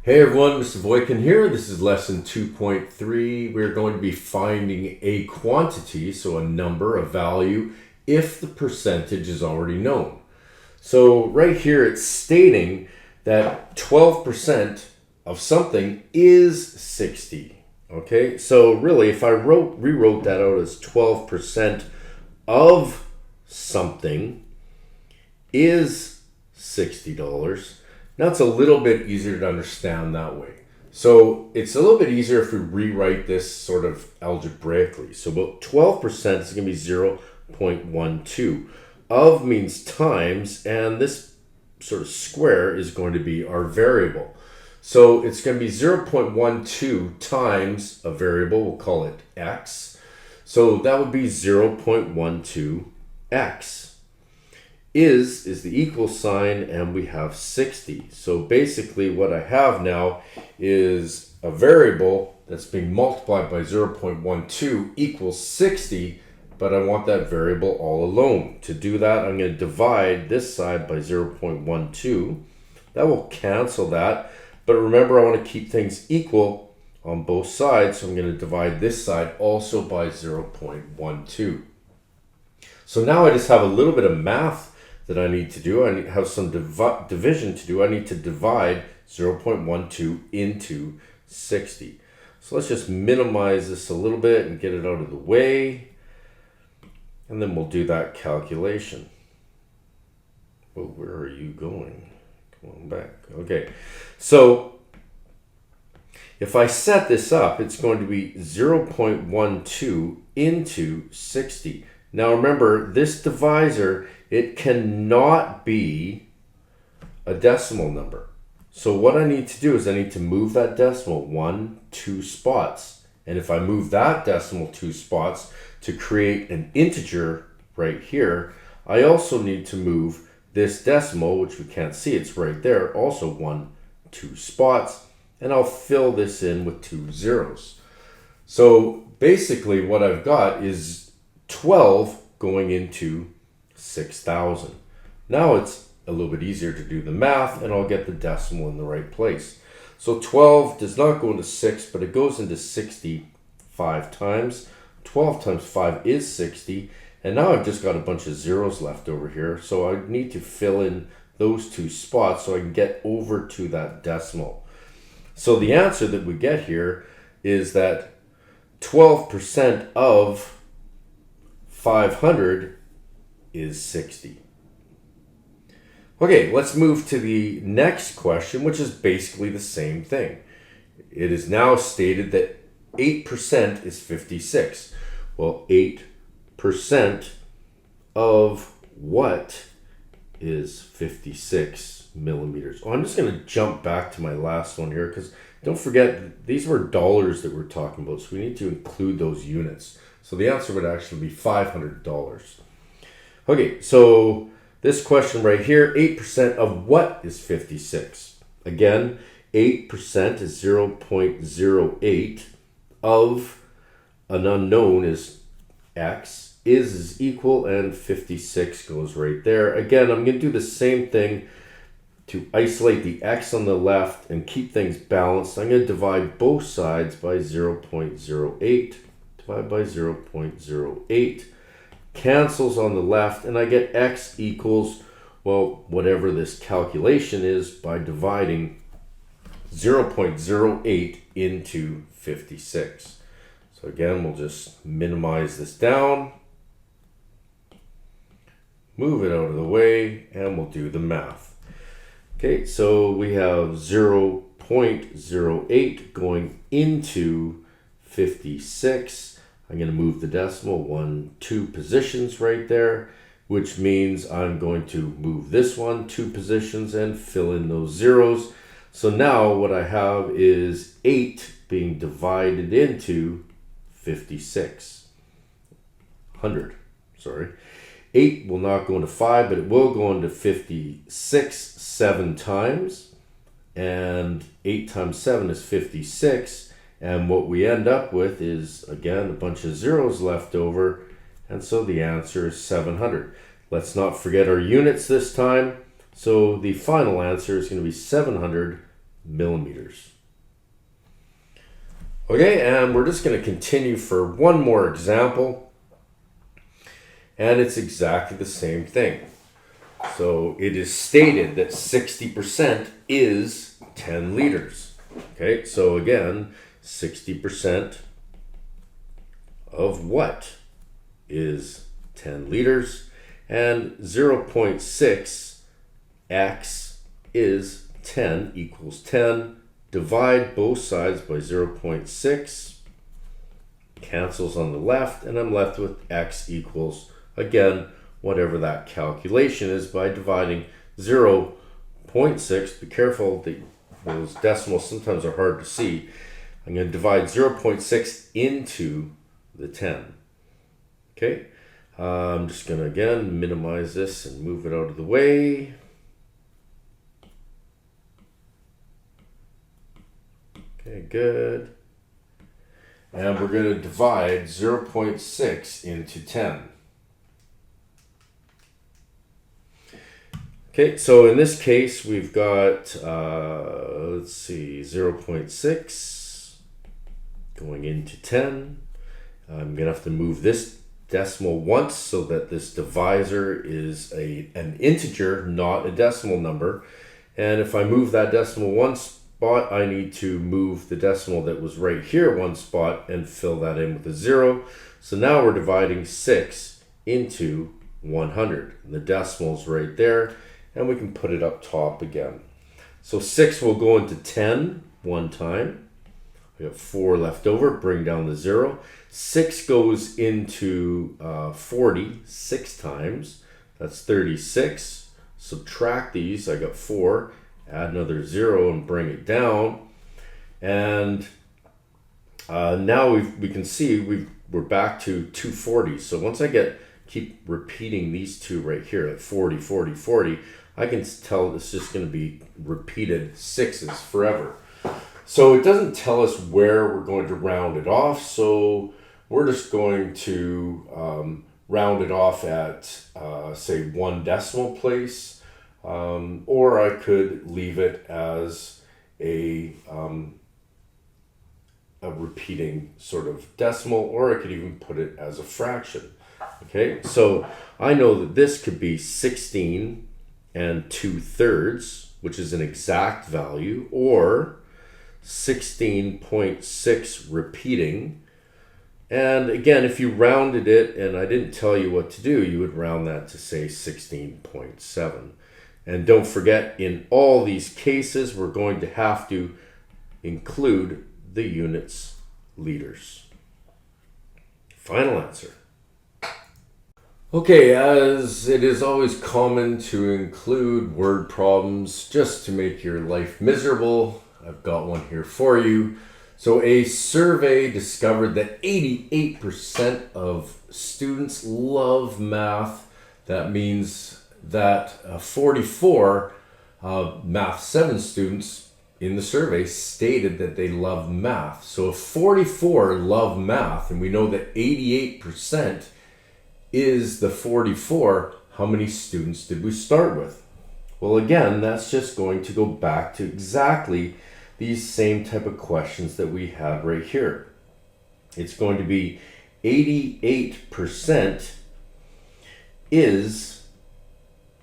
Hey everyone, Mr. Voikin here. This is lesson 2.3. We're going to be finding a quantity, so a number, a value, if the percentage is already known. So right here it's stating that 12% of something is 60. Okay, so really if I rewrote that out as 12% of something is $60. Now it's a little bit easier to understand that way. So it's a little bit easier if we rewrite this sort of algebraically. So about 12% is going to be 0.12. Of means times, and this sort of square is going to be our variable. So it's going to be 0.12 times a variable, we'll call it x. So that would be 0.12x. Is the equal sign, and we have 60. So basically what I have now is a variable that's being multiplied by 0.12 equals 60, but I want that variable all alone. To do that, I'm going to divide this side by 0.12. That will cancel that, but remember I want to keep things equal on both sides, so I'm going to divide this side also by 0.12. So now I just have a little bit of math that I need to do. I have some division to do. I need to divide 0.12 into 60. So let's just minimize this a little bit and get it out of the way. And then we'll do that calculation. Well, where are you going? Come on back. Okay. So if I set this up, it's going to be 0.12 into 60. Now remember, this divisor, it cannot be a decimal number. So what I need to do is I need to move that decimal 2 spots. And if I move that decimal 2 spots to create an integer right here, I also need to move this decimal, which we can't see, it's right there, also 2 spots. And I'll fill this in with 2 zeros. So basically what I've got is 12 going into 6,000. Now it's a little bit easier to do the math, and I'll get the decimal in the right place. So 12 does not go into 6, but it goes into 60 5 times. 12 times 5 is 60, and now I've just got a bunch of zeros left over here, so I need to fill in those 2 spots so I can get over to that decimal. So the answer that we get here is that 12% of 500 is 60. Okay, let's move to the next question, which is basically the same thing. It is now stated that 8% is 56. Well, 8% of what is 56 millimeters? Oh, I'm just going to jump back to my last one here, because don't forget, these were dollars that we're talking about, so we need to include those units. So the answer would actually be $500. Okay, so this question right here, 8% of what is 56? Again, 8% is 0.08 of an unknown is x, is equal, and 56 goes right there. Again, I'm going to do the same thing to isolate the x on the left and keep things balanced. I'm going to divide both sides by 0.08. Divide by 0.08. Cancels on the left, and I get x equals, well, whatever this calculation is, by dividing 0.08 into 56. So again, we'll just minimize this down, move it out of the way, and we'll do the math. Okay, so we have 0.08 going into 56. I'm going to move the decimal 2 positions right there, which means I'm going to move this 2 positions and fill in those zeros. So now what I have is 8 being divided into 56. 100, sorry. 8 will not go into 5, but it will go into 56 7 times. And 8 times 7 is 56. And what we end up with is, again, a bunch of zeros left over. And so the answer is 700. Let's not forget our units this time. So the final answer is going to be 700 millimeters. Okay, and we're just going to continue for one more example. And it's exactly the same thing. So it is stated that 60% is 10 liters. Okay, so again, 60% of what is 10 liters? And 0.6 x is 10 equals 10. Divide both sides by 0.6. Cancels on the left, and I'm left with x equals, again, whatever that calculation is by dividing 0.6. Be careful, those decimals sometimes are hard to see. I'm going to divide 0.6 into the 10. Okay, I'm just going to again minimize this and move it out of the way. Okay, good. And we're going to divide 0.6 into 10. Okay, so in this case, we've got, let's see, 0.6 going into 10. I'm going to have to move this decimal once so that this divisor is an integer, not a decimal number. And if I move that decimal one spot, I need to move the decimal that was right here one spot and fill that in with a 0. So now we're dividing 6 into 100. And the decimal's right there, and we can put it up top again. So 6 will go into 10 one time. We have 4 left over, bring down the 0. 6 goes into 40 6 times. That's 36. Subtract these, I got 4. Add another 0 and bring it down. And now we can see we're back to 240. So once I keep repeating these two right here, like 40, 40, 40, I can tell it's just going to be repeated 6s forever. So it doesn't tell us where we're going to round it off. So we're just going to round it off at, say, 1 decimal place. Or I could leave it as a repeating sort of decimal, or I could even put it as a fraction. Okay, so I know that this could be 16 2/3, which is an exact value, or 16.6 repeating. And again, if you rounded it, and I didn't tell you what to do, you would round that to say 16.7. And don't forget, in all these cases, we're going to have to include the units liters. Final answer. Okay, as it is always common to include word problems just to make your life miserable, I've got one here for you. So a survey discovered that 88% of students love math. That means that 44 Math 7 students in the survey stated that they love math. So if 44 love math, and we know that 88% is the 44, how many students did we start with? Well, again, that's just going to go back to exactly these same type of questions that we had right here. It's going to be 88% is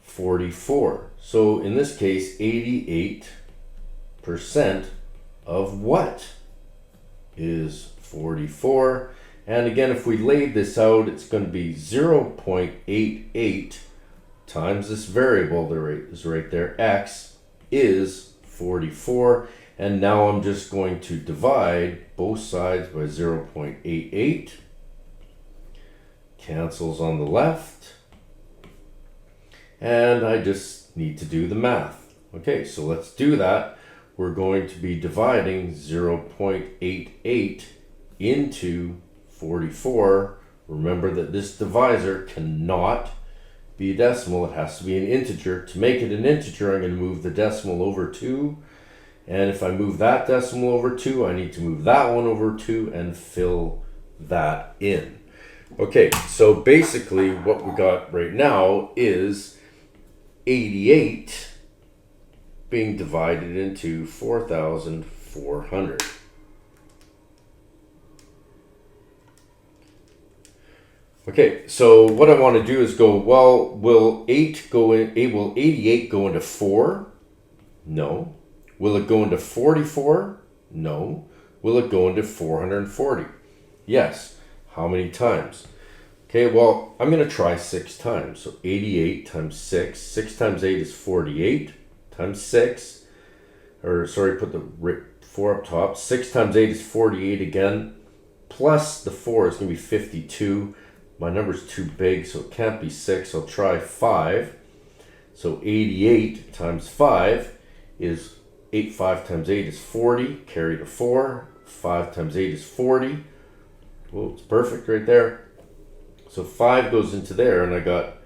44. So in this case, 88% of what is 44? And again, if we laid this out, it's going to be 0.88 times this variable that is right there, x, is 44. And now I'm just going to divide both sides by 0.88. Cancels on the left. And I just need to do the math. Okay, so let's do that. We're going to be dividing 0.88 into 44. Remember that this divisor cannot be a decimal. It has to be an integer. To make it an integer, I'm going to move the decimal over 2. And if I move that decimal over 2, I need to move that one over 2 and fill that in. Okay, so basically what we got right now is 88 being divided into 4,400. Okay, so what I want to do is go, well, will 88 go into 4? No. Will it go into 44? No. Will it go into 440? Yes. How many times? Okay, well, I'm going to try 6 times. So 88 times 6. 6 times 8 is 48 times 6. Or, sorry, put the 4 up top. 6 times 8 is 48 again. Plus the 4 is going to be 52. My number's too big, so it can't be 6. I'll try 5. So 88 times 5 is 5 times 8 is 40. Carry the 4. 5 times 8 is 40. Well, it's perfect right there. So 5 goes into there, and I got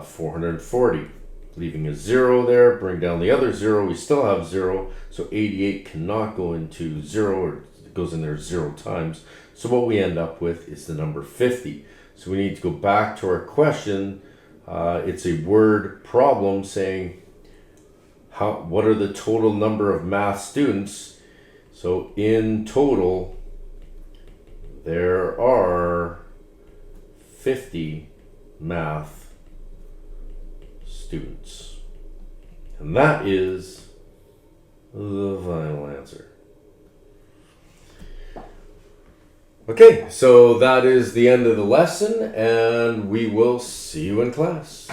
440. Leaving a 0 there, bring down the other 0. We still have 0. So 88 cannot go into 0, or it goes in there 0 times. So what we end up with is the number 50. So we need to go back to our question. It's a word problem saying, what are the total number of math students? So in total, there are 50 math students. And that is the final answer. Okay, so that is the end of the lesson, and we will see you in class.